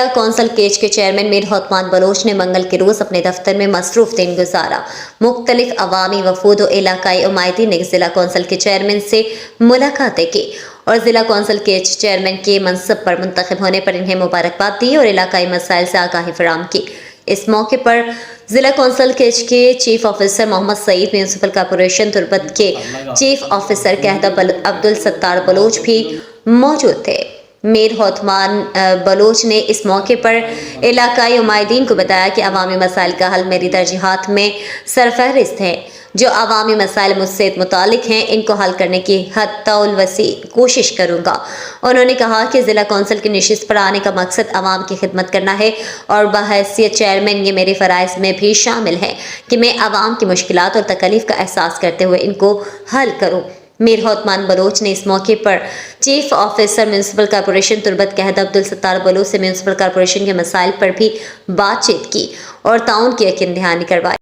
ضلع council catch کے chairman میر عثمان بلوچ نے منگل کے روز اپنے دفتر میں مصروف دن گزارا۔ مختلف عوامی وفود و علاقائی عمائدین نے ضلع کونسل کے چیئرمین سے ملاقاتیں کی اور ضلع کونسل کے چیئرمین کے منصب پر منتخب ہونے پر انہیں مبارکباد دی اور علاقائی مسائل سے آگاہی فراہم کی۔ اس موقع پر ضلع کونسل کیچ کے چیف آفیسر محمد سعید، میونسپل کارپوریشن تربت کے چیف آفیسر قحطہ عبدالستار بلوچ بھی موجود تھے۔ میر عثمان بلوچ نے اس موقع پر علاقائی عمائدین کو بتایا کہ عوامی مسائل کا حل میری ترجیحات میں سرفہرست ہے۔ جو عوامی مسائل مجھ سے متعلق ہیں ان کو حل کرنے کی حتی الوسیع کوشش کروں گا۔ انہوں نے کہا کہ ضلع کونسل کی نشست پر آنے کا مقصد عوام کی خدمت کرنا ہے اور بحیثیت چیئرمین یہ میرے فرائض میں بھی شامل ہے کہ میں عوام کی مشکلات اور تکلیف کا احساس کرتے ہوئے ان کو حل کروں۔ میر عثمان بلوچ نے اس موقع پر چیف آفیسر میونسپل کارپوریشن تربت قحطہ عبدالستار بلوچ سے میونسپل کارپوریشن کے مسائل پر بھی بات چیت کی اور تعاون کی یقین دہانی کروائی۔